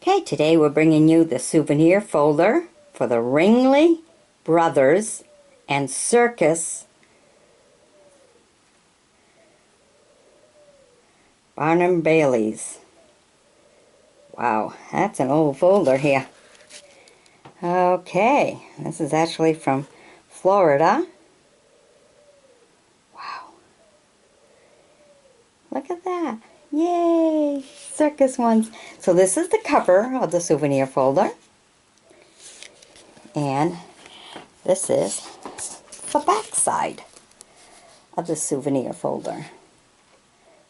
Okay, today we're bringing you the souvenir folder for the Ringley Brothers and Circus Barnum Bailey's. Wow, that's an old folder here. Okay, this is actually from Florida. Wow. Look at that. Yay! Circus ones. So this is the cover of the souvenir folder. And this is the back side of the souvenir folder.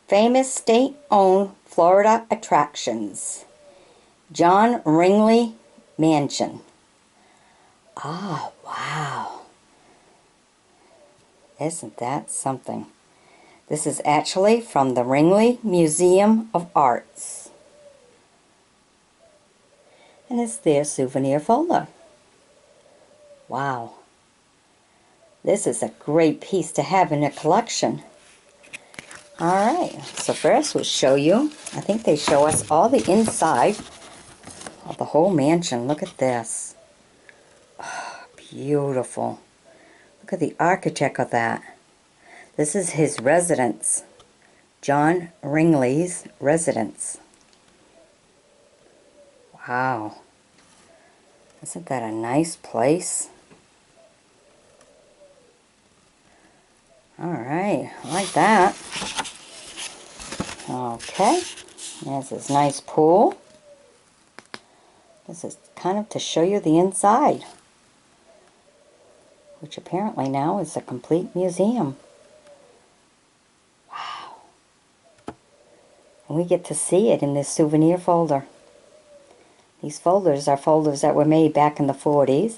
Famous state-owned Florida attractions. John Ringley Mansion. Ah, wow. Isn't that something? This is actually from the Ringley Museum of Arts. And it's their souvenir folder. Wow. This is a great piece to have in a collection. Alright, so first we'll show you, I think they show us all the inside of the whole mansion. Look at this. Oh, beautiful. Look at the architect of that. This is his residence. John Ringley's residence. Wow. Isn't that a nice place? Alright, I like that. Okay, there's this nice pool. This is kind of to show you the inside, which apparently now is a complete museum. Wow. And we get to see it in this souvenir folder. These folders are folders that were made back in the 40s.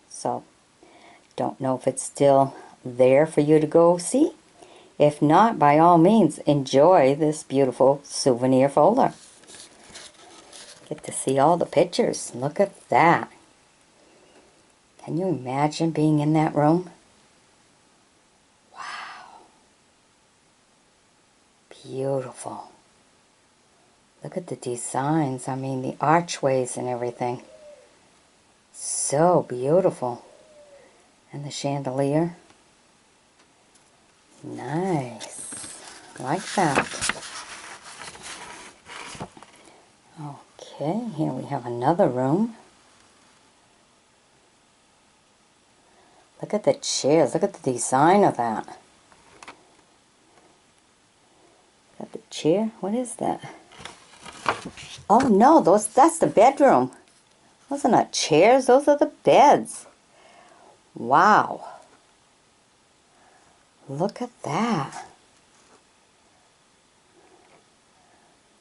So, don't know if it's still there for you to go see. If not, by all means, enjoy this beautiful souvenir folder. Get to see all the pictures. Look at that. Can you imagine being in that room? Wow. Beautiful. Look at the designs. I mean, the archways and everything. So beautiful. And the chandelier. Nice. Like that. Okay, here we have another room. Look at the chairs. Look at the design of that. Got the chair. What is that? Oh no, that's the bedroom. Those are not chairs. Those are the beds. Wow. Look at that.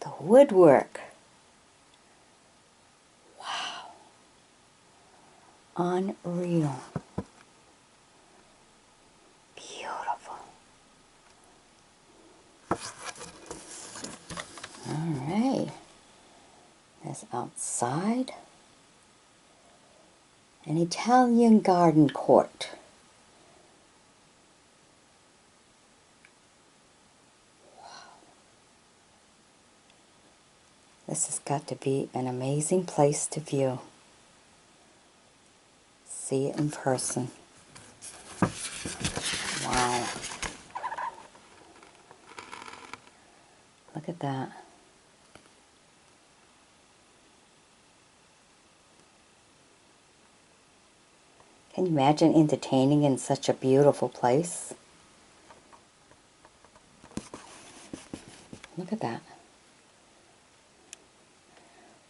The woodwork. Wow. Unreal. Beautiful. Alright. There's outside. An Italian garden court. This has got to be an amazing place to view. See it in person. Wow. Look at that. Can you imagine entertaining in such a beautiful place? Look at that.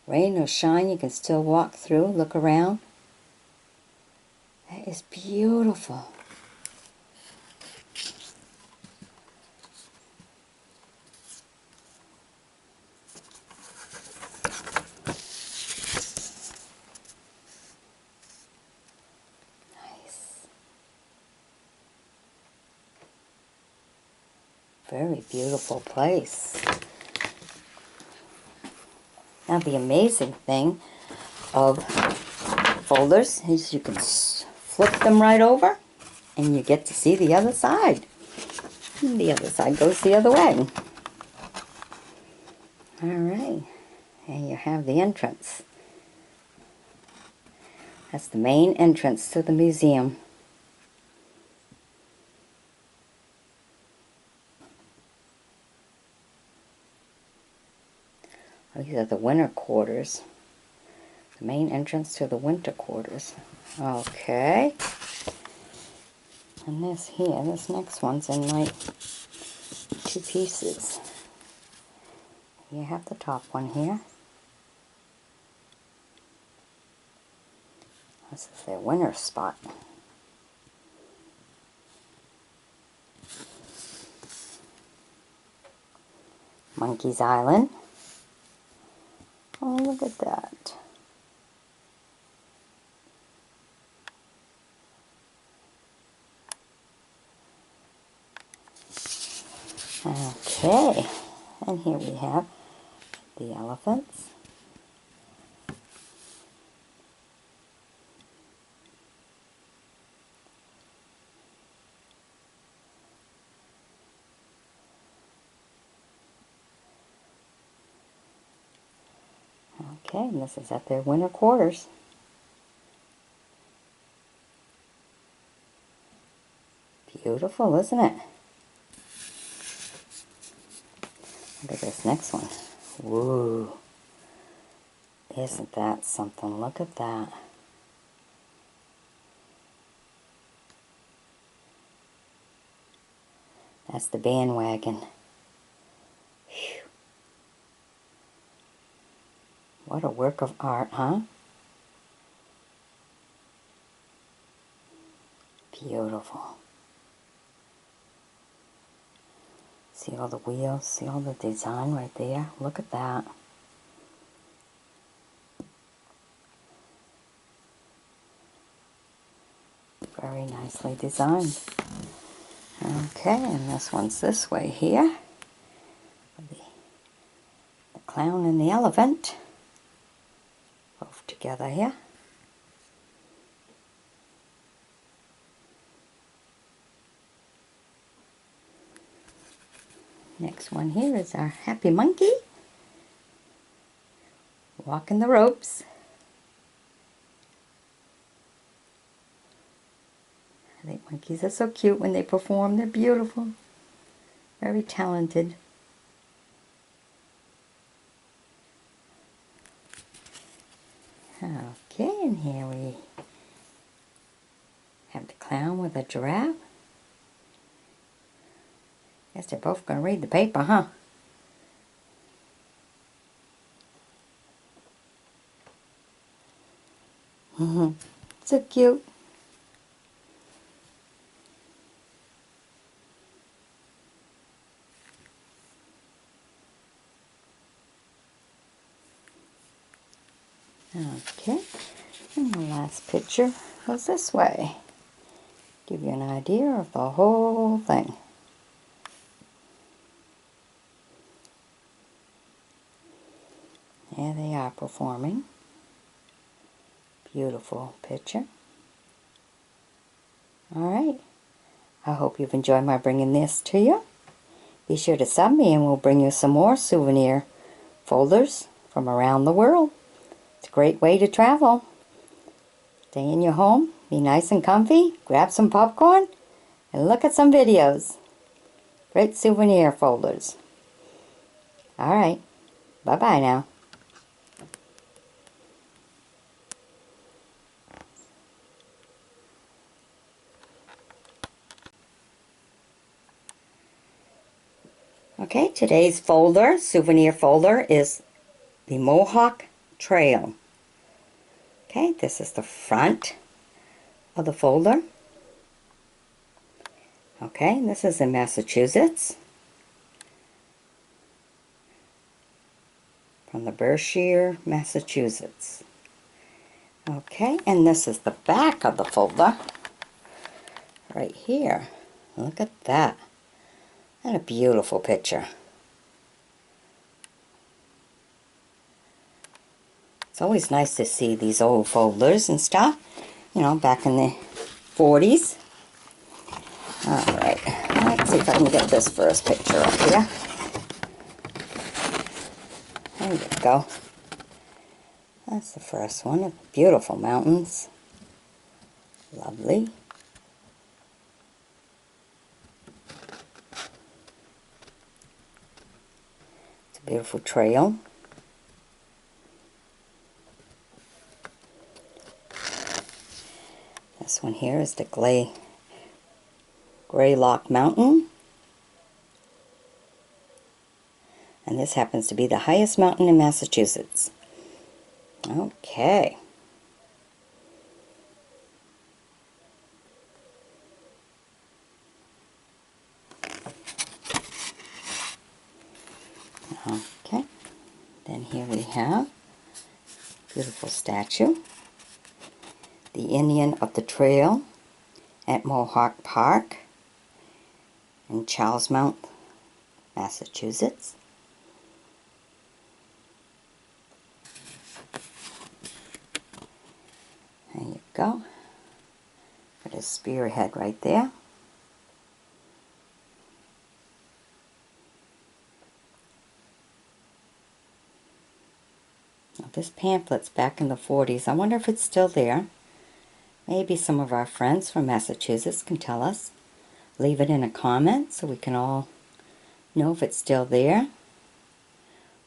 Rain or shine, you can still walk through, look around. That is beautiful. Nice. Very beautiful place. Now the amazing thing of folders is you can flip them right over and you get to see the other side. And the other side goes the other way. Alright, And you have the entrance. That's the main entrance to the museum. These are the winter quarters. The main entrance to the winter quarters. Okay. And this here, this next one's in like 2 pieces. You have the top one here. This is their winter spot. Monkey's Island. Oh, look at that. Okay, and here we have the elephants. Okay, and this is at their winter quarters. Beautiful, isn't it? Look at this next one. Woo! Isn't that something? Look at that. That's the bandwagon. Whew. What a work of art, huh? Beautiful. See all the wheels? See all the design right there? Look at that. Very nicely designed. Okay, and this one's this way here. The clown and the elephant. Both together here. Next one here is our happy monkey. Walking the ropes. I think monkeys are so cute when they perform. They're beautiful. Very talented. Okay, and here we have the clown with a giraffe. Guess they're both going to read the paper, huh? So cute. Okay, and the last picture goes this way. Give you an idea of the whole thing. There they are performing. Beautiful picture. Alright, I hope you've enjoyed my bringing this to you. Be sure to sub me and we'll bring you some more souvenir folders from around the world. It's a great way to travel. Stay in your home, be nice and comfy, grab some popcorn, and look at some videos. Great souvenir folders. Alright, bye-bye now. Okay, today's folder, souvenir folder, is the Mohawk Trail. Okay, this is the front of the folder. Okay, this is in Massachusetts. From the Berkshire, Massachusetts. Okay, and this is the back of the folder. Right here. Look at that. And a beautiful picture. It's always nice to see these old folders and stuff. You know, back in the 40s. Alright, let's see if I can get this first picture up here. There you go. That's the first one. Beautiful mountains. Lovely. It's a beautiful trail. This one here is the Greylock Mountain. And this happens to be the highest mountain in Massachusetts. Okay. Okay. Then here we have a beautiful statue. The Indian of the Trail at Mohawk Park in Charlemont, Massachusetts. There you go. Got his spearhead right there. Now this pamphlet's back in the 40s. I wonder if it's still there. Maybe some of our friends from Massachusetts can tell us. Leave it in a comment so we can all know if it's still there.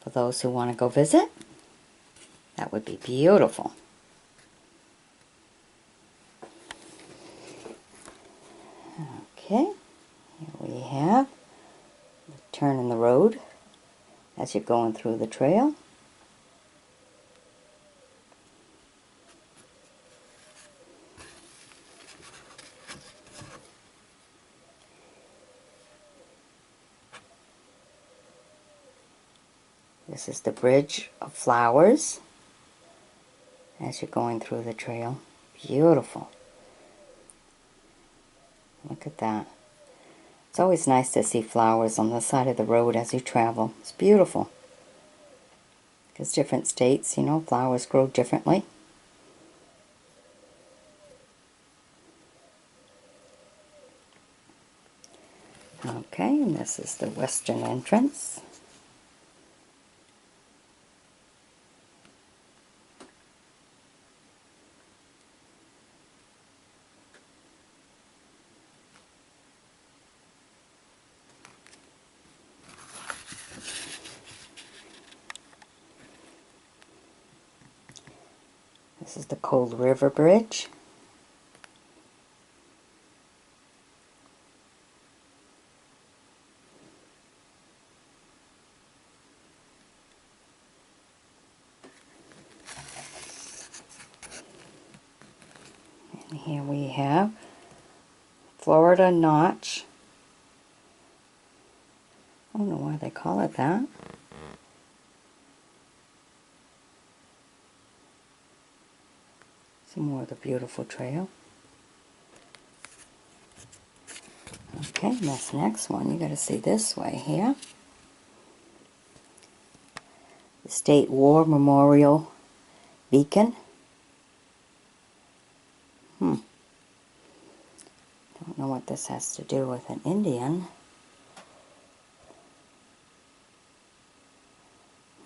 For those who want to go visit, that would be beautiful. Okay, here we have the turn in the road as you're going through the trail. This is the Bridge of Flowers as you're going through the trail. Beautiful. Look at that. It's always nice to see flowers on the side of the road as you travel. It's beautiful. Because different states, you know, flowers grow differently. Okay, and this is the western entrance. This is the Cold River Bridge. And here we have Florida Notch. I don't know why they call it that. Some more of the beautiful trail. Okay, and this next one, you got to see this way here. The State War Memorial Beacon. Don't know what this has to do with an Indian.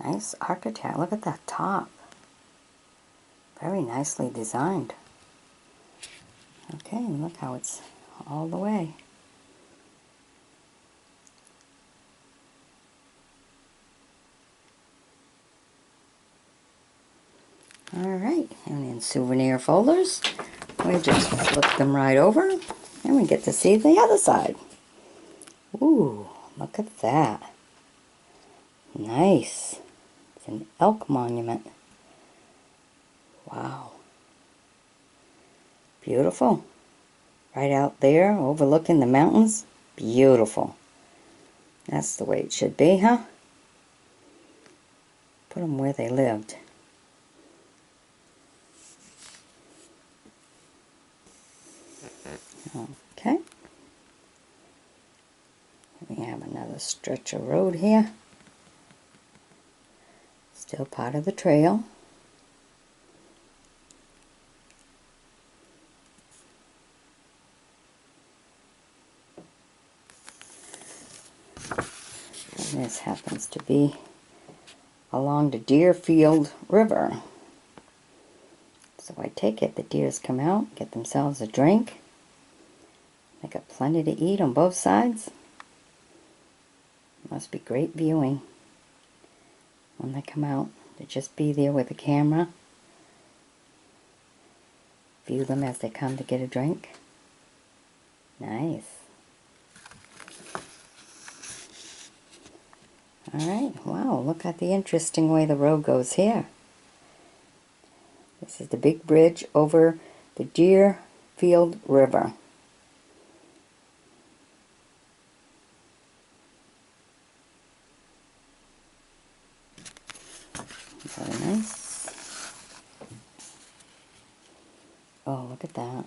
Nice architect. Look at that top. Very nicely designed. Okay, and look how it's all the way. Alright, and in souvenir folders, we just flip them right over, and we get to see the other side. Ooh, look at that. Nice. It's an elk monument. Wow. Beautiful. Right out there, overlooking the mountains. Beautiful. That's the way it should be, huh? Put them where they lived. Okay. We have another stretch of road here. Still part of the trail. And this happens to be along the Deerfield River. So I take it the deers come out, get themselves a drink. They got plenty to eat on both sides. Must be great viewing when they come out. To just be there with the camera. View them as they come to get a drink. Nice. Alright, wow, look at the interesting way the road goes here. This is the big bridge over the Deerfield River. Very nice. Oh, look at that.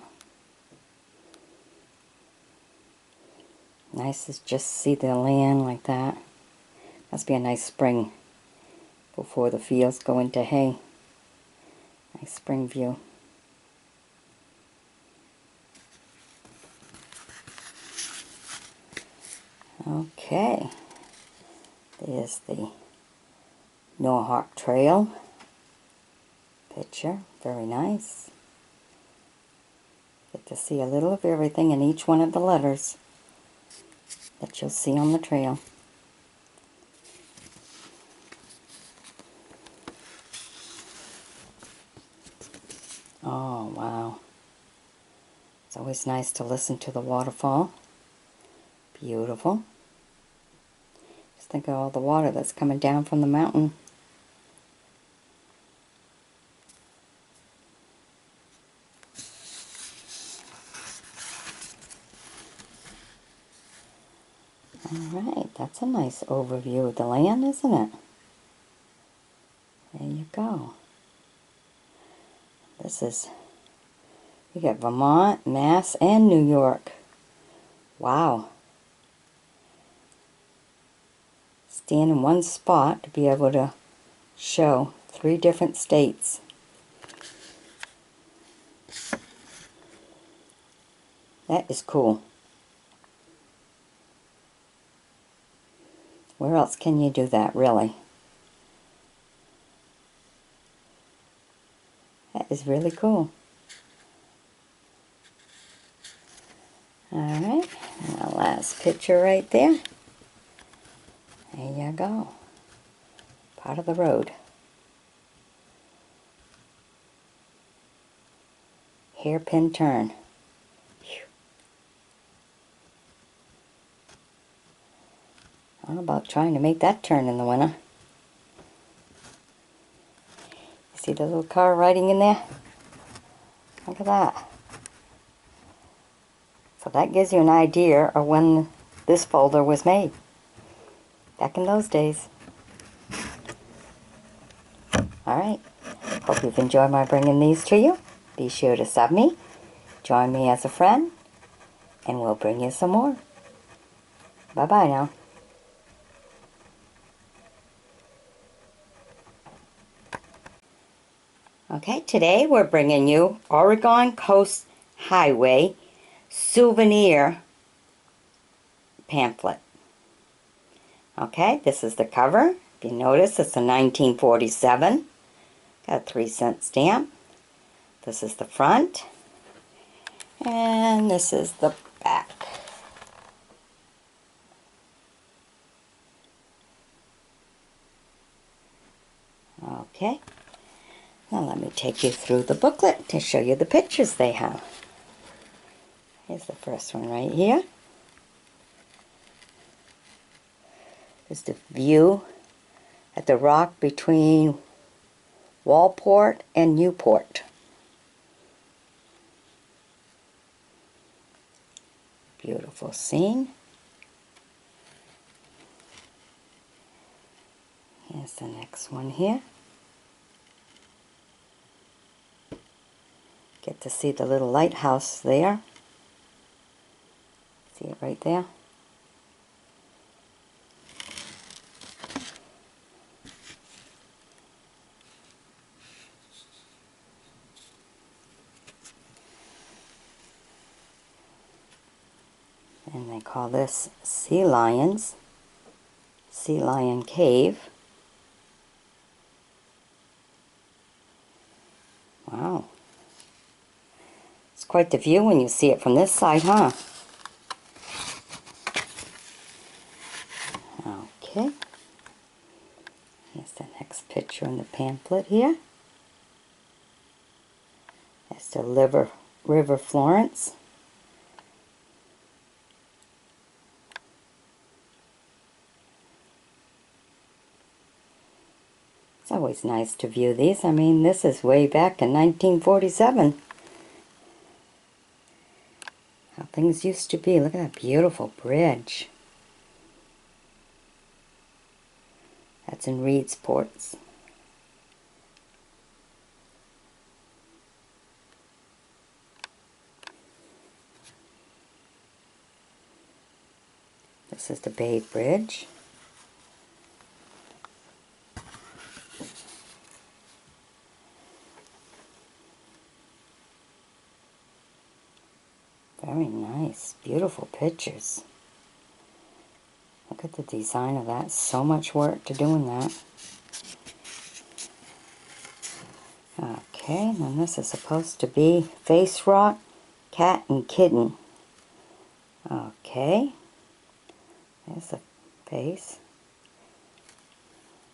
Nice to just see the land like that. Must be a nice spring before the fields go into hay. Nice spring view. Okay. There's the Norhawk Trail picture. Very nice. Get to see a little of everything in each one of the letters that you'll see on the trail. Oh, wow. It's always nice to listen to the waterfall. Beautiful. Just think of all the water that's coming down from the mountain. Alright, that's a nice overview of the land, isn't it? There you go. This is, you got Vermont, Mass, and New York. Wow. Stand in one spot to be able to show 3 different states. That is cool. Where else can you do that, really? That is really cool. Alright, and the last picture right there. There you go. Part of the road. Hairpin turn. Whew. I don't know about trying to make that turn in the winter. You see the little car riding in there? Look at that. So that gives you an idea of when this folder was made. Back in those days. Alright. Hope you've enjoyed my bringing these to you. Be sure to sub me. Join me as a friend. And we'll bring you some more. Bye-bye now. Okay, today we're bringing you Oregon Coast Highway Souvenir pamphlet. Okay, this is the cover. If you notice, it's a 1947. Got a 3-cent stamp. This is the front. And this is the back. Okay. Now let me take you through the booklet to show you the pictures they have. Here's the first one right here. There's the view at the rock between Walport and Newport. Beautiful scene. Here's the next one here. Get to see the little lighthouse there. See it right there? And they call this Sea Lion Cave. Wow. It's quite the view when you see it from this side, huh? Okay. Here's the next picture in the pamphlet here. That's the River Florence. It's always nice to view these. I mean, this is way back in 1947. How things used to be. Look at that beautiful bridge. That's in Reedsport. This is the Bay Bridge. Very nice, beautiful pictures. Look at the design of that. So much work to doing that. Okay, and this is supposed to be Face Rock, Cat and Kitten. Okay, there's the face.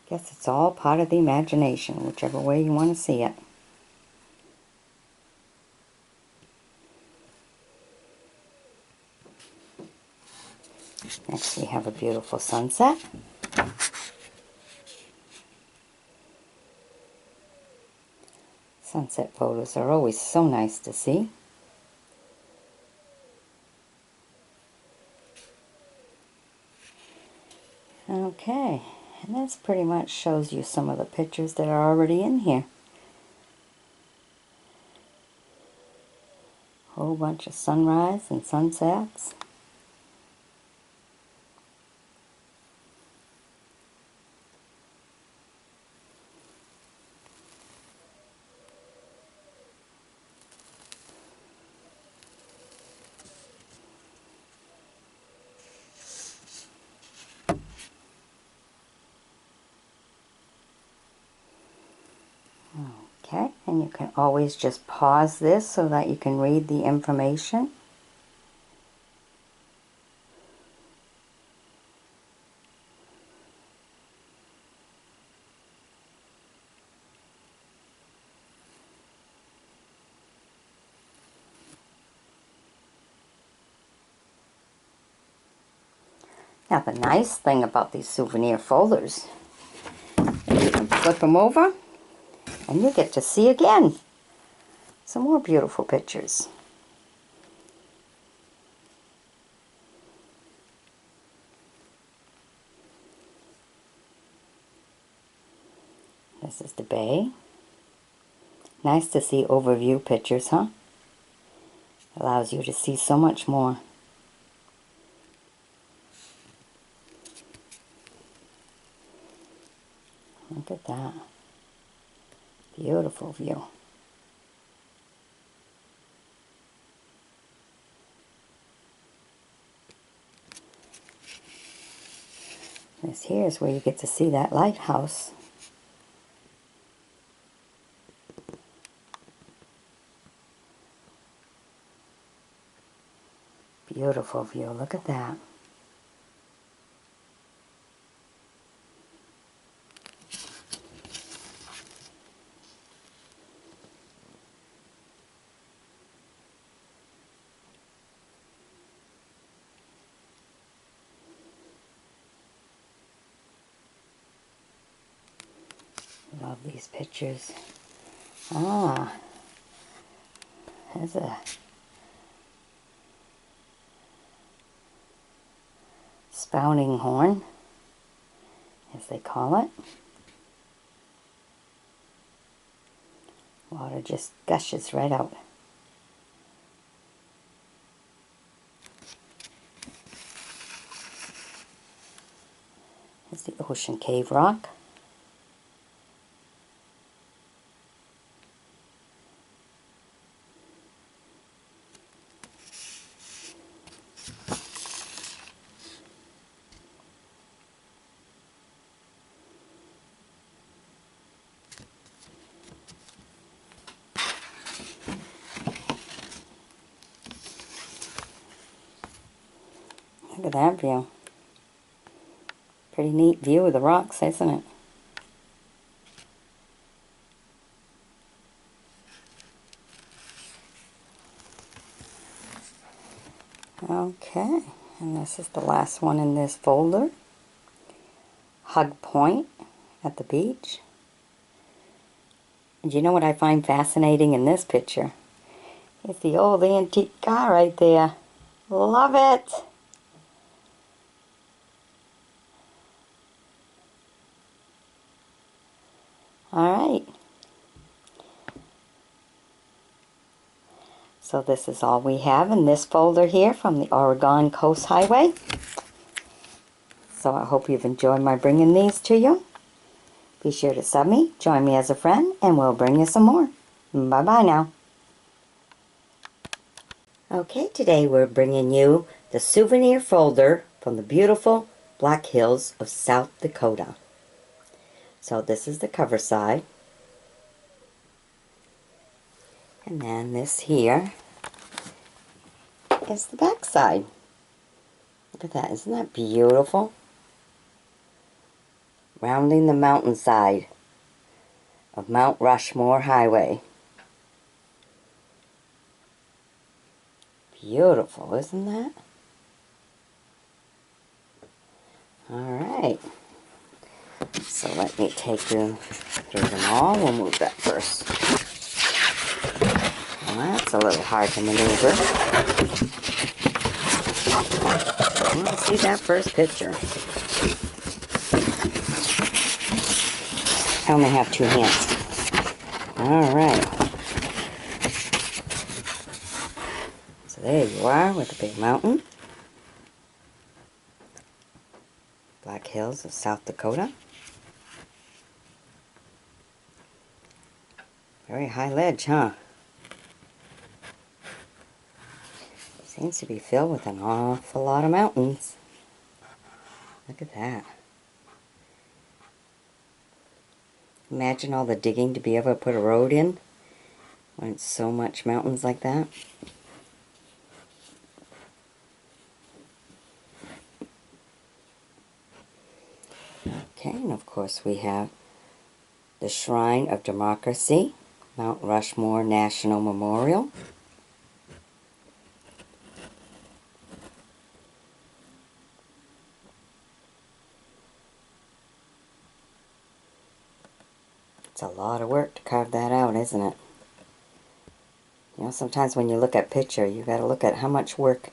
Guess it's all part of the imagination, whichever way you want to see it. Next we have a beautiful sunset. Sunset photos are always so nice to see. Okay, and this pretty much shows you some of the pictures that are already in here. Whole bunch of sunrise and sunsets. Okay, and you can always just pause this so that you can read the information. Now the nice thing about these souvenir folders is you can flip them over and you get to see again some more beautiful pictures. This is the bay. Nice to see overview pictures, huh? Allows you to see so much more. Look at that. Beautiful view. This here is where you get to see that lighthouse. Beautiful view. Look at that. Love these pictures. Ah, there's a spouting horn, as they call it. Water just gushes right out. Here's the Ocean Cave Rock. at that view. Pretty neat view of the rocks, isn't it? Okay, and this is the last one in this folder. Hug Point at the beach. And you know what I find fascinating in this picture? It's the old antique car right there. Love it! Alright. So this is all we have in this folder here from the Oregon Coast Highway. So I hope you've enjoyed my bringing these to you. Be sure to sub me, join me as a friend, and we'll bring you some more. Bye-bye now. Okay, today we're bringing you the souvenir folder from the beautiful Black Hills of South Dakota. So this is the cover side. And then this here is the back side. Look at that, isn't that beautiful? Rounding the mountainside of Mount Rushmore Highway. Beautiful, isn't that? Alright. So let me take you through them all. We'll move that first. Well, that's a little hard to maneuver. Let's see that first picture. I only have 2 hands. Alright. So there you are with the big mountain. Black Hills of South Dakota. Very high ledge, huh? Seems to be filled with an awful lot of mountains. Look at that. Imagine all the digging to be able to put a road in when it's so much mountains like that. Okay, and of course we have the Shrine of Democracy, Mount Rushmore National Memorial. It's a lot of work to carve that out, isn't it? You know, sometimes when you look at picture, you got to look at how much work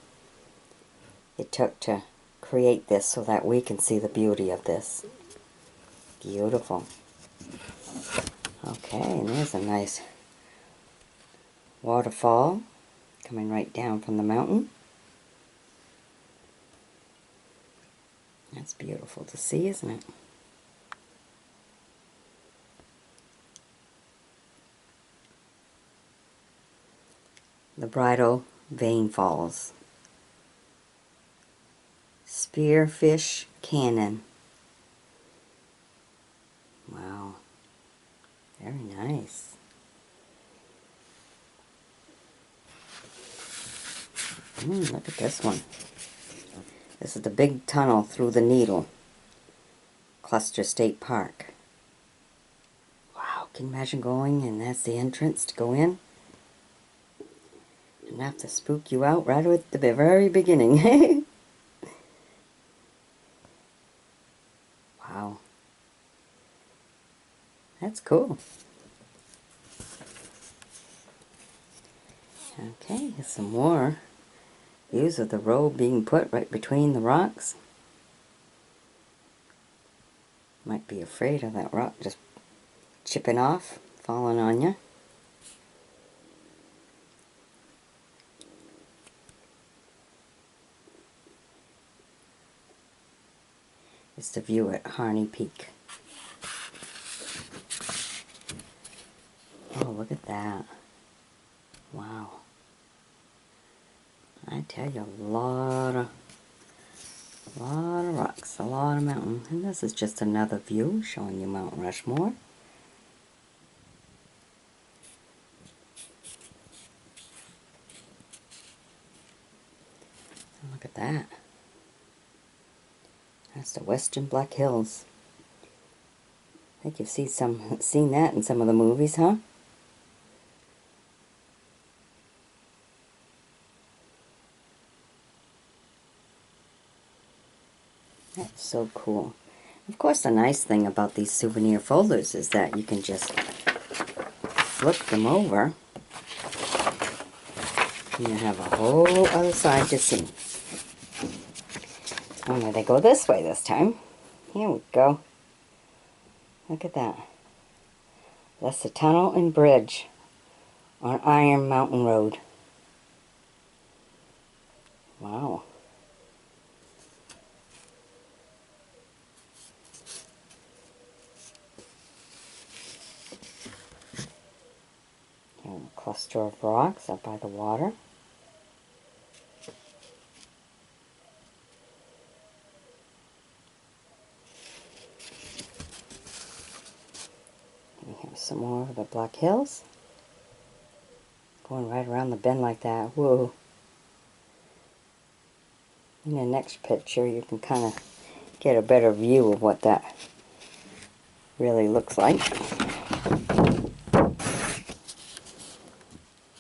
it took to create this so that we can see the beauty of this. Beautiful. Okay, and there's a nice waterfall coming right down from the mountain. That's beautiful to see, isn't it? The Bridal Vein Falls. Spearfish Cannon. Wow. Very nice. Look at this one. This is the big tunnel through the Needle. Cluster State Park. Wow, can you imagine going and that's the entrance to go in? Enough to spook you out right at the very beginning. Wow. That's cool. Okay, here's some more views of the road being put right between the rocks. Might be afraid of that rock just chipping off, falling on you. It's the view at Harney Peak. Oh, look at that. Wow. I tell you, a lot of rocks, a lot of mountain. And this is just another view showing you Mount Rushmore. Look at that. That's the Western Black Hills. I think you've seen that in some of the movies, huh? That's so cool. Of course, the nice thing about these souvenir folders is that you can just flip them over and you have a whole other side to see. Only they go this way this time. Here we go. Look at that. That's the tunnel and bridge on Iron Mountain Road. Wow. Here, a cluster of rocks up by the water. We have some more of the Black Hills. Going right around the bend like that. Whoa. In the next picture you can kind of get a better view of what that really looks like.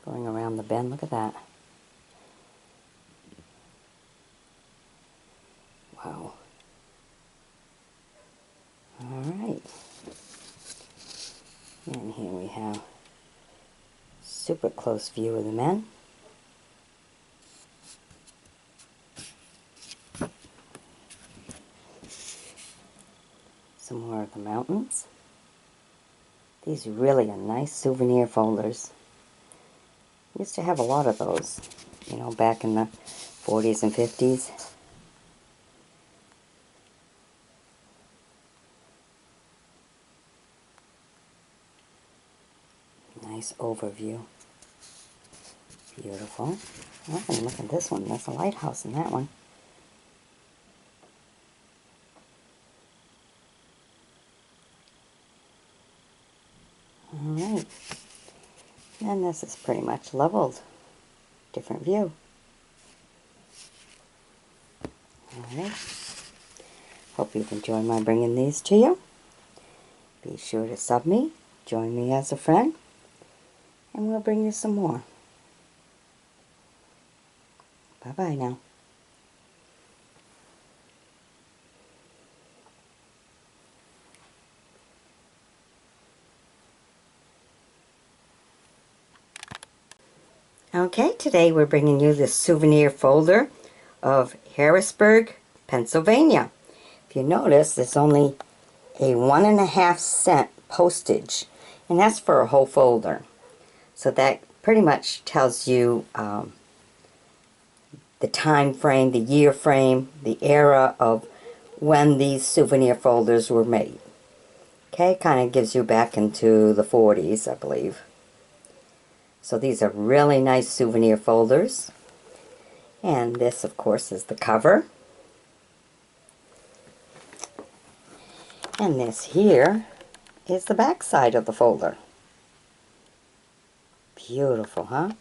Going around the bend, look at that. Wow. Alright. And here we have super close view of the men. Some more of the mountains. These really are nice souvenir folders. Used to have a lot of those, you know, back in the 40s and 50s. Nice overview. Beautiful. Oh, and look at this one. There's a lighthouse in that one. Alright. And this is pretty much leveled. Different view. Alright. Hope you've enjoyed my bringing these to you. Be sure to sub me. Join me as a friend. And we'll bring you some more. Bye-bye now. Okay, today we're bringing you this souvenir folder of Harrisburg, Pennsylvania. If you notice, there's only a 1.5 cent postage, and that's for a whole folder. So that pretty much tells you the time frame, the year frame, the era of when these souvenir folders were made. Okay, kind of gives you back into the 40s, I believe. So these are really nice souvenir folders. And this, of course, is the cover. And this here is the back side of the folder. Beautiful, huh?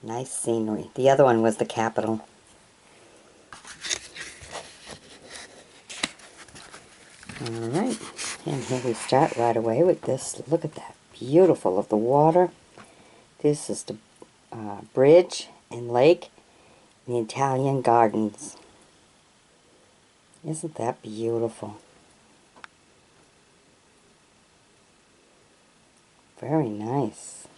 Nice scenery. The other one was the Capitol. Alright, and here we start right away with this. Look at that. Beautiful of the water. This is the bridge and lake in the Italian gardens. Isn't that beautiful? Very nice.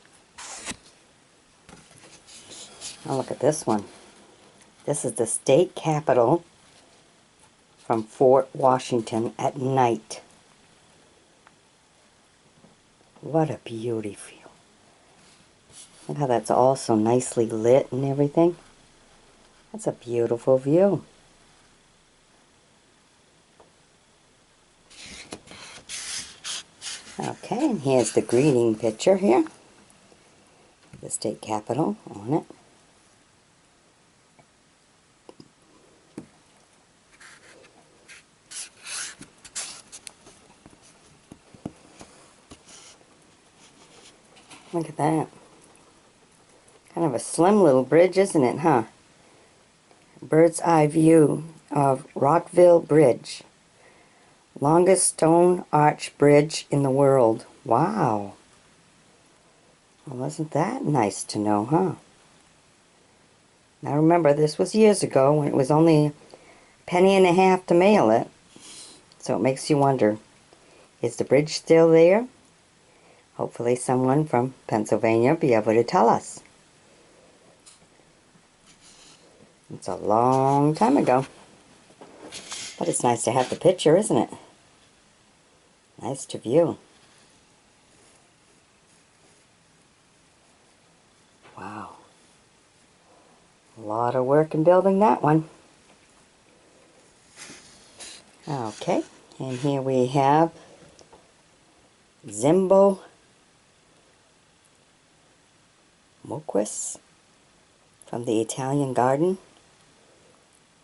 Oh, look at this one. This is the state capitol from Fort Washington at night. What a beauty view. Look how that's all so nicely lit and everything. That's a beautiful view. Okay, and here's the greeting picture here. The state capitol on it. Look at that. Kind of a slim little bridge, isn't it, huh? Bird's eye view of Rockville Bridge. Longest stone arch bridge in the world. Wow. Well, wasn't that nice to know, huh? Now remember, this was years ago when it was only a penny and a half to mail it. So it makes you wonder, is the bridge still there? Hopefully someone from Pennsylvania will be able to tell us. It's a long time ago. But it's nice to have the picture, isn't it? Nice to view. Wow. A lot of work in building that one. Okay, and here we have Zimbo Moquis from the Italian garden.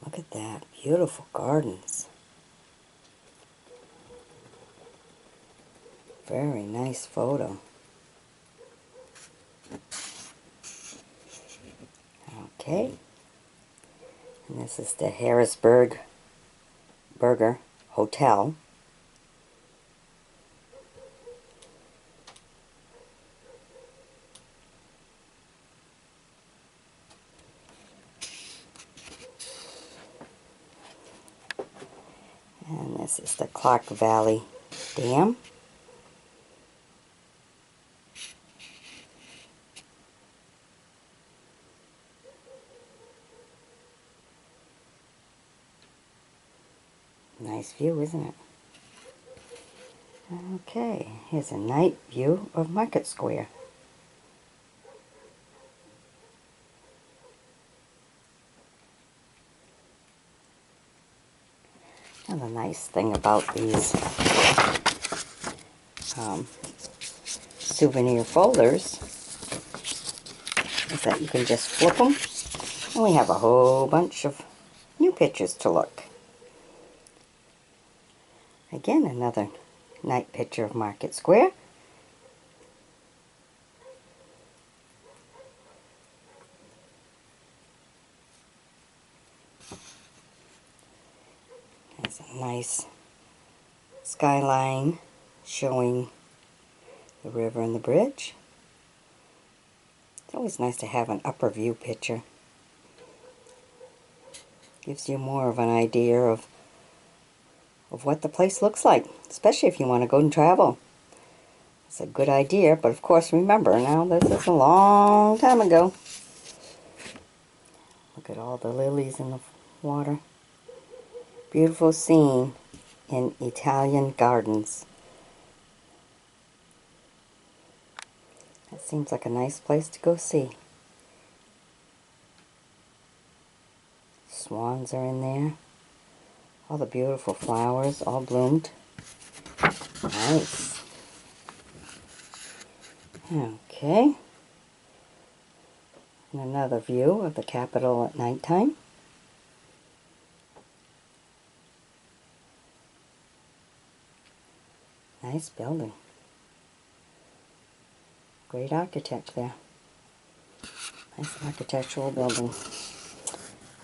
Look at that, beautiful gardens. Very nice photo. Okay, and this is the Harrisburg Burger Hotel. And this is the Clark Valley Dam. Nice view, isn't it? Okay, here's a night view of Market Square. And the nice thing about these souvenir folders is that you can just flip them, and we have a whole bunch of new pictures to look. Again, another night picture of Market Square. There's a nice skyline showing the river and the bridge. It's always nice to have an upper view picture. Gives you more of an idea of what the place looks like, especially if you want to go and travel. It's a good idea, but of course remember, now this is a long time ago. Look at all the lilies in the water. Beautiful scene in Italian gardens. That seems like a nice place to go see. Swans are in there. All the beautiful flowers, all bloomed. Nice. Okay. And another view of the Capitol at nighttime. Nice building. Great architect there. Nice architectural building.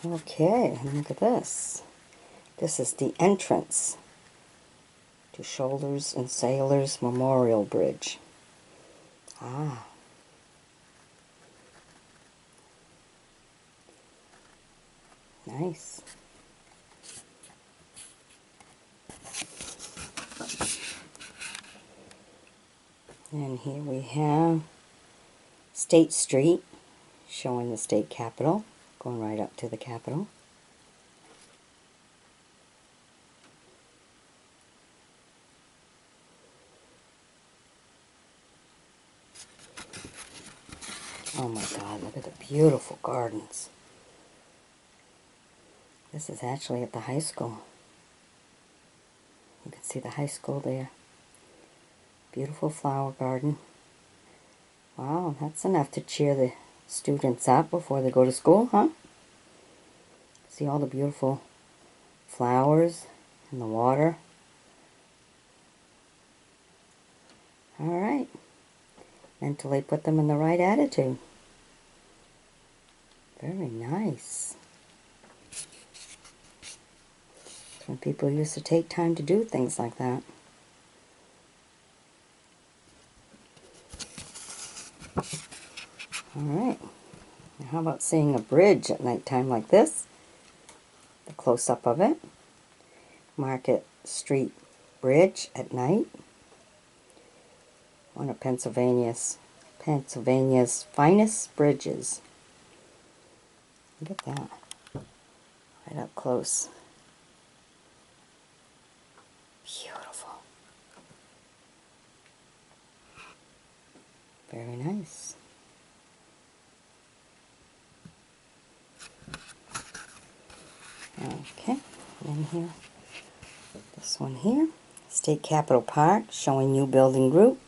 Okay, and look at this. This is the entrance to Shoulders and Sailors Memorial Bridge. Ah. Nice. And here we have State Street, showing the state capitol, going right up to the Capitol. Oh my God, look at the beautiful gardens. This is actually at the high school. You can see the high school there. Beautiful flower garden. Wow, that's enough to cheer the students up before they go to school, huh? See all the beautiful flowers in the water. Alright. Mentally put them in the right attitude. Very nice. When people used to take time to do things like that. Alright, now how about seeing a bridge at nighttime like this? The close-up of it. Market Street Bridge at night. One of Pennsylvania's finest bridges. Look at that. Right up close. Beautiful. Very nice. Okay, and here, this one here, State Capitol Park, showing new building group.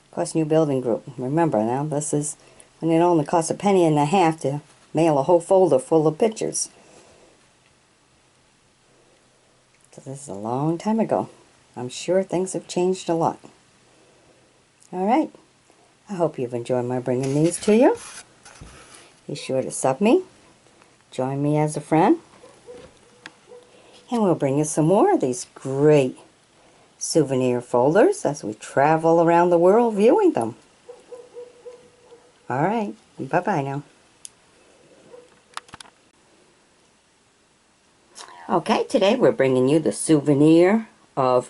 Of course, new building group. Remember now, this is when it only costs a penny and a half to mail a whole folder full of pictures. So this is a long time ago. I'm sure things have changed a lot. Alright, I hope you've enjoyed my bringing these to you. Be sure to sub me, join me as a friend, and we'll bring you some more of these great souvenir folders as we travel around the world viewing them. Alright, bye-bye now. Okay, today we're bringing you the souvenir of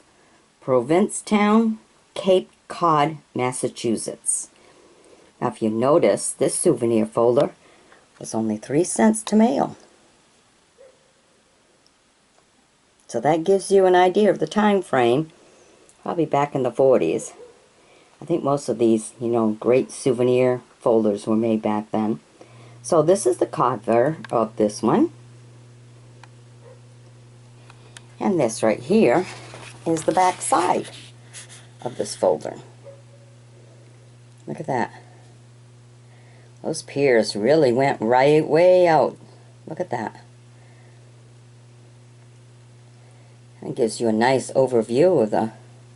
Provincetown, Cape Cod, Massachusetts. Now if you notice, this souvenir folder was only 3 cents to mail. So that gives you an idea of the time frame, probably back in the 40s. I think most of these, great souvenir folders were made back then. So this is the cover of this one. And this right here is the back side of this folder. Look at that. Those piers really went right way out. Look at that. And it gives you a nice overview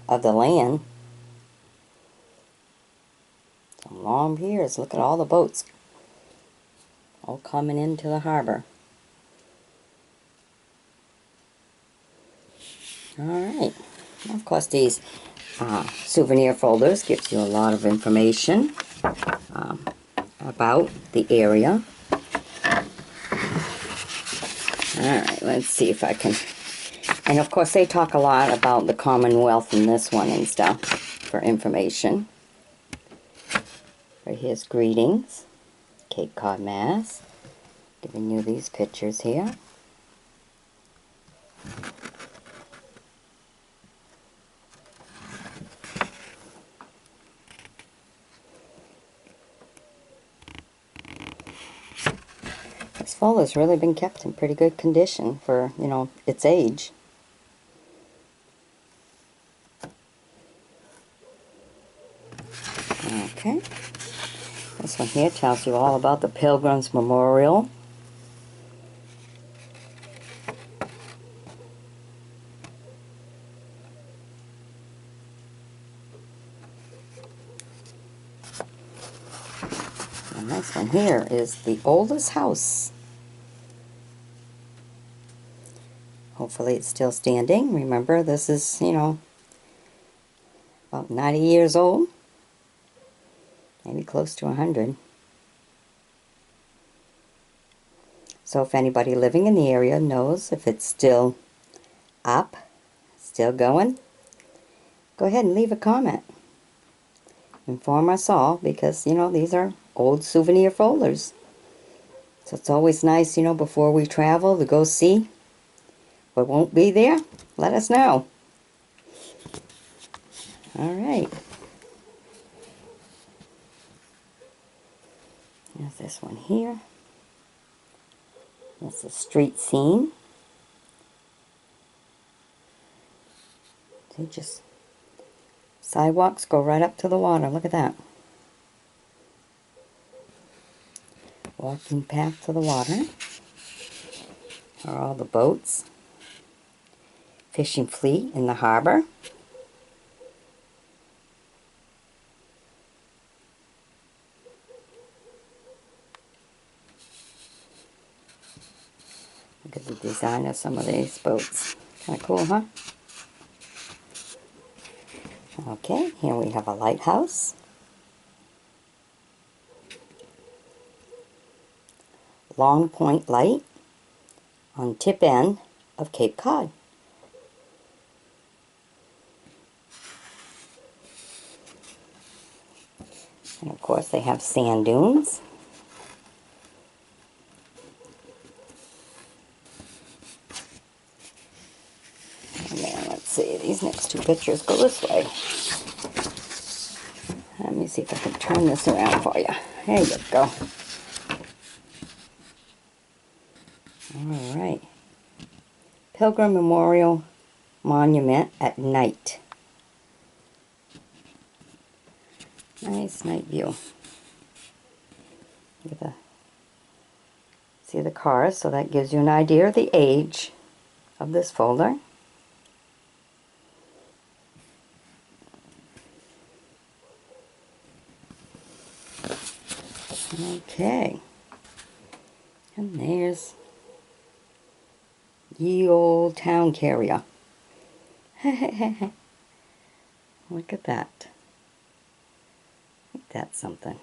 of the land. Some long piers. Look at all the boats all coming into the harbor. Alright. Of course, these souvenir folders gives you a lot of information about the area. Alright, let's see if I can... And of course, they talk a lot about the Commonwealth in this one and stuff for information. Right here's greetings, Cape Cod, Mass. Giving you these pictures here. This folder's really been kept in pretty good condition for, its age. Okay. This one here tells you all about the Pilgrims Memorial. The next one here is the oldest house. Hopefully it's still standing. Remember, this is, about 90 years old. Maybe close to 100. So if anybody living in the area knows if it's still up, still going, go ahead and leave a comment. Inform us all, because, these are old souvenir folders. So it's always nice, before we travel to go see what won't be there. Let us know. Alright. There's this one here. That's a street scene. See, just sidewalks go right up to the water. Look at that. Walking path to the water. Are all the boats. Fishing fleet in the harbor. Look at the design of some of these boats. Kind of cool, huh? Okay, here we have a lighthouse. Long Point Light on tip end of Cape Cod. And of course they have sand dunes. And then let's see, these next two pictures go this way. Let me see if I can turn this around for you. There you go. Alright. Pilgrim Memorial Monument at night. Nice night view. See the cars, so that gives you an idea of the age of this folder. Okay. And there's Ye Old Town Carrier. Look at that. That's something.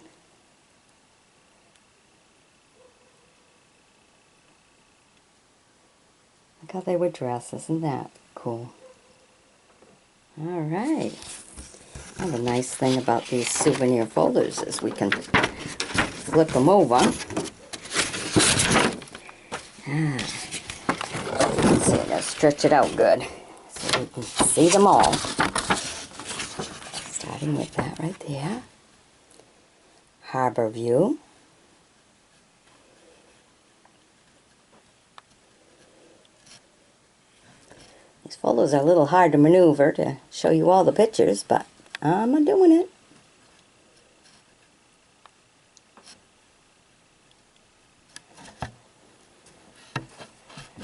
Look how they were dressed. Isn't that cool? Alright. Now the nice thing about these souvenir folders is we can flip them over. Let's see, I'm going to stretch it out good so we can see them all. Starting with that right there. Harbor View. These folders are a little hard to maneuver to show you all the pictures, but I'm doing it.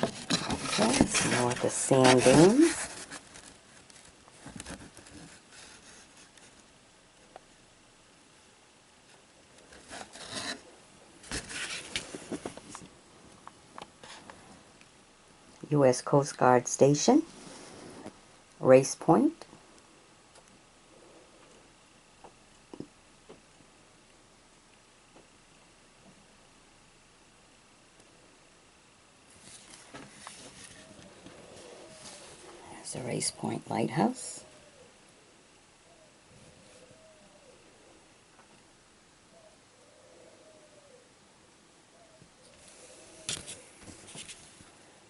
Okay, so now with the sand dunes. U.S. Coast Guard Station, Race Point, there's the Race Point Lighthouse,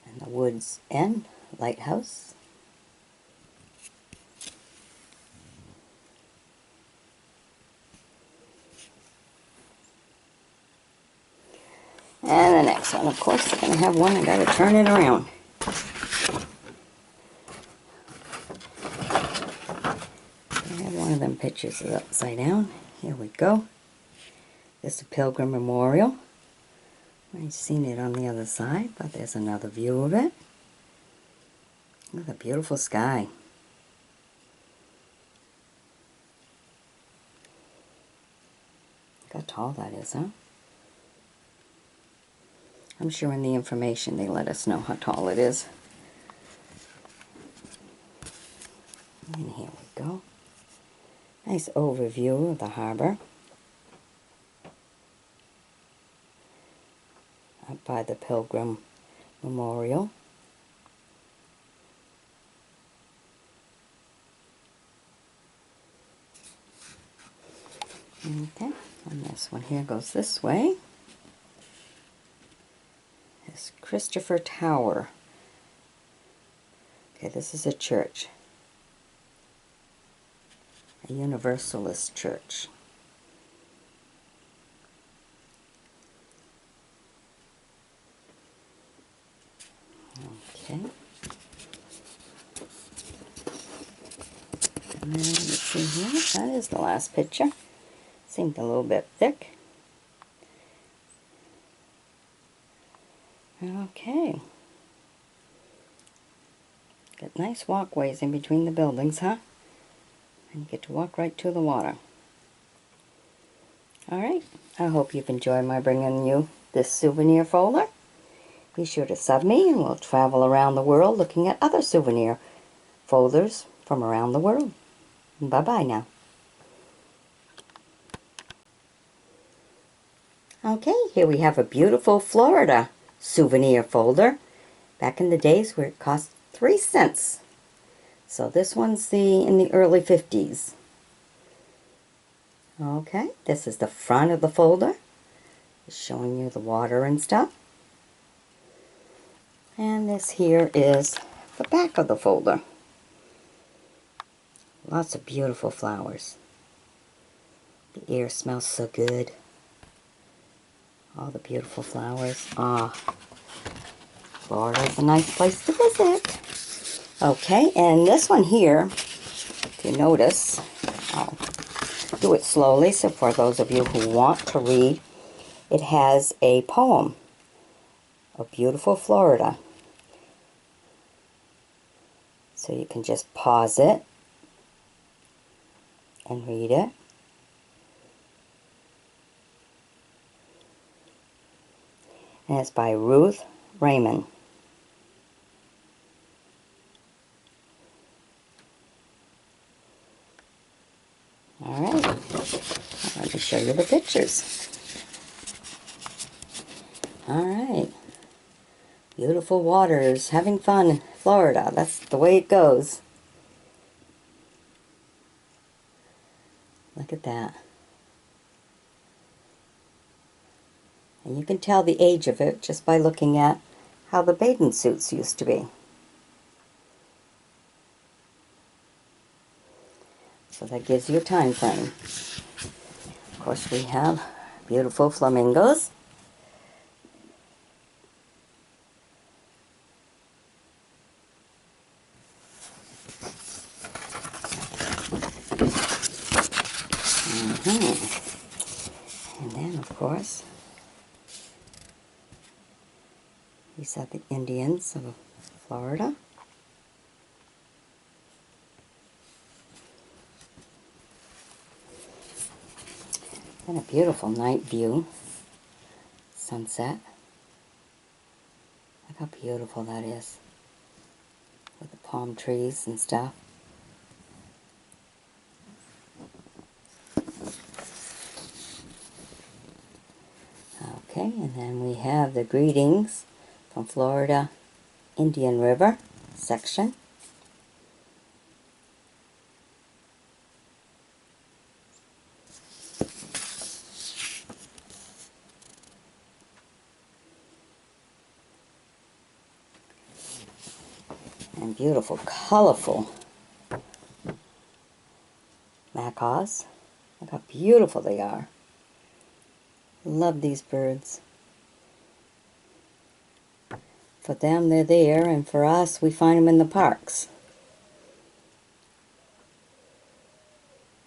and the Woods End Lighthouse. And the next one, of course, they're going to have one I got to turn it around. I have one of them pictures is upside down. Here we go. This is a Pilgrim Memorial. I've seen it on the other side, but there's another view of it. Look at the beautiful sky. Look how tall that is, huh? I'm sure in the information they let us know how tall it is. And here we go. Nice overview of the harbor. Up by the Pilgrim Memorial. Okay, and this one here goes this way. It's Christopher Tower. Okay, this is a church. A Universalist church. Okay. And then let's see here. That is the last picture. Seemed a little bit thick. Okay. Got nice walkways in between the buildings, huh? And you get to walk right to the water. Alright, I hope you've enjoyed my bringing you this souvenir folder. Be sure to sub me and we'll travel around the world looking at other souvenir folders from around the world. Bye-bye now. Okay, here we have a beautiful Florida souvenir folder. Back in the days where it cost 3 cents. So this one's in the early 50s. Okay, this is the front of the folder. It's showing you the water and stuff. And this here is the back of the folder. Lots of beautiful flowers. The air smells so good. All the beautiful flowers. Ah, Florida's a nice place to visit. Okay, and this one here, if you notice, I'll do it slowly, so for those of you who want to read, it has a poem of beautiful Florida. So you can just pause it and read it. And it's by Ruth Raymond. Alright, let me show you the pictures. Alright, beautiful waters, having fun in Florida. That's the way it goes. Look at that. And you can tell the age of it just by looking at how the bathing suits used to be. So that gives you a time frame. Of course, we have beautiful flamingos. And then, of course, these are the Indians of Florida. And a beautiful night view, sunset. Look how beautiful that is, with the palm trees and stuff. Okay, and then we have the greetings from Florida Indian River section. And beautiful, colorful macaws. Look how beautiful they are. Love these birds. For them, they're there, and for us, we find them in the parks.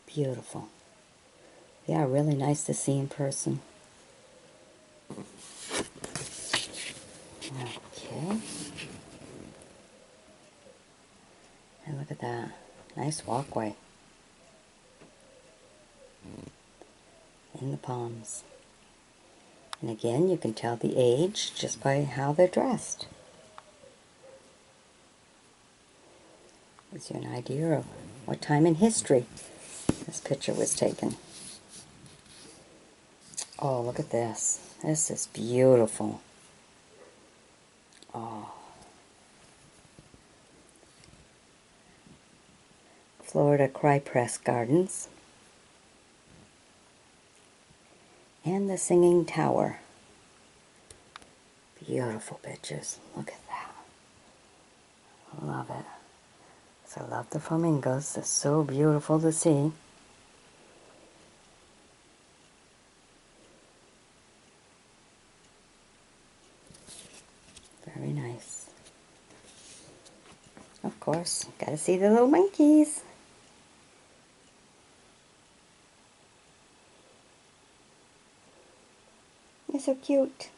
Beautiful. They are really nice to see in person. Okay. And look at that. Nice walkway. In the palms. And again, you can tell the age just by how they're dressed. Gives you an idea of what time in history this picture was taken. Oh, look at this. This is beautiful. Oh. Florida Cypress Gardens. And the Singing Tower. Beautiful pictures. Look at that. I love it. So I love the flamingos. They're so beautiful to see. Very nice. Of course, gotta see the little monkeys. They're so cute.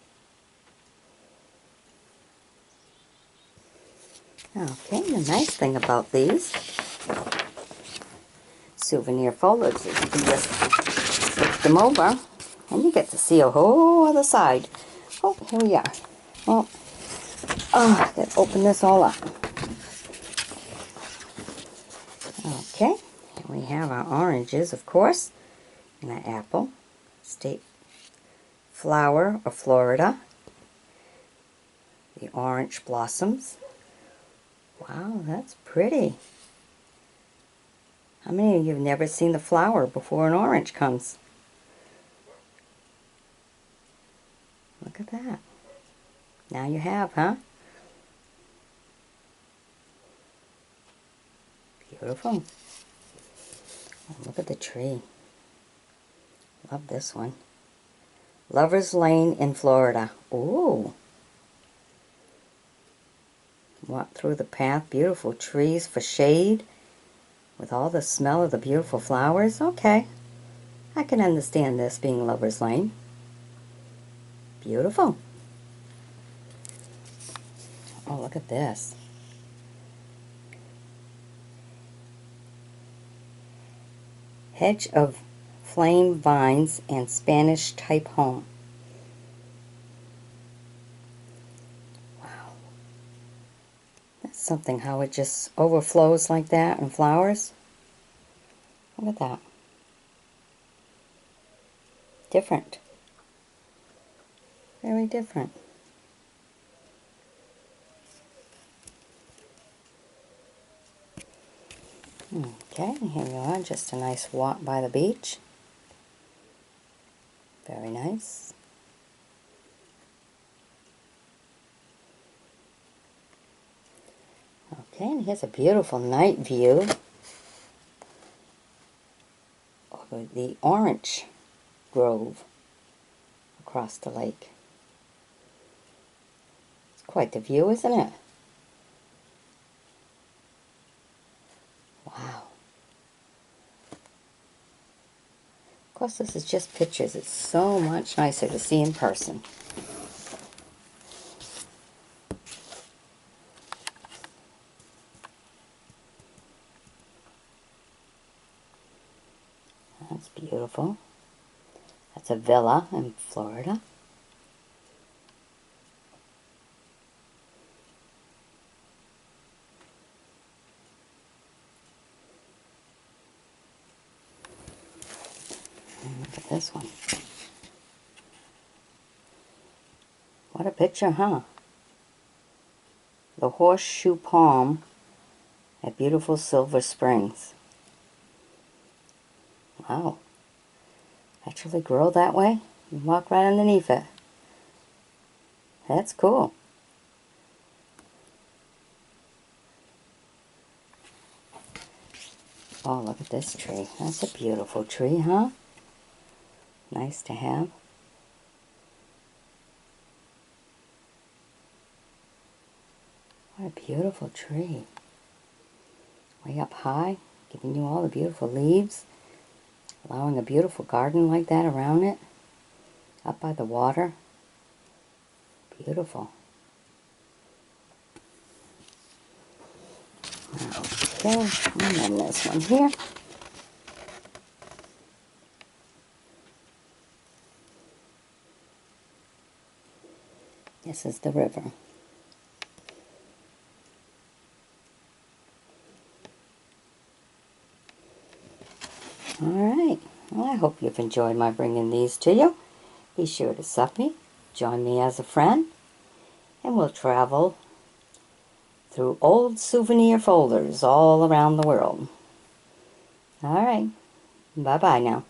Okay, the nice thing about these souvenir folders is you can just flip them over and you get to see a whole other side. Oh, here we are. Well, Oh, let's open this all up. Okay, here we have our oranges, of course, and an apple, state flower of Florida, the orange blossoms. Wow, that's pretty. How many of you have never seen the flower before an orange comes? Look at that. Now you have, huh? Beautiful. Oh, look at the tree. Love this one. Lover's Lane in Florida. Ooh. Walk through the path. Beautiful trees for shade. With all the smell of the beautiful flowers. Okay. I can understand this being Lover's Lane. Beautiful. Oh, look at this. Hedge of flame vines and Spanish type home. Wow. That's something, how it just overflows like that in flowers. Look at that. Different. Very different. Okay, here you are, just a nice walk by the beach. Very nice. Okay, and here's a beautiful night view over the orange grove across the lake. It's quite the view, isn't it? Wow. Of course, this is just pictures. It's so much nicer to see in person. That's beautiful. That's a villa in Florida. And look at this one. What a picture, huh? The horseshoe palm at beautiful Silver Springs. Wow. Actually grow that way? You walk right underneath it. That's cool. Oh, look at this tree. That's a beautiful tree, huh? Nice to have. What a beautiful tree. Way up high, giving you all the beautiful leaves. Allowing a beautiful garden like that around it. Up by the water. Beautiful. Okay, and then this one here. This is the river. Alright, well, I hope you've enjoyed my bringing these to you. Be sure to sub me, join me as a friend, and we'll travel through old souvenir folders all around the world. Alright, bye-bye now.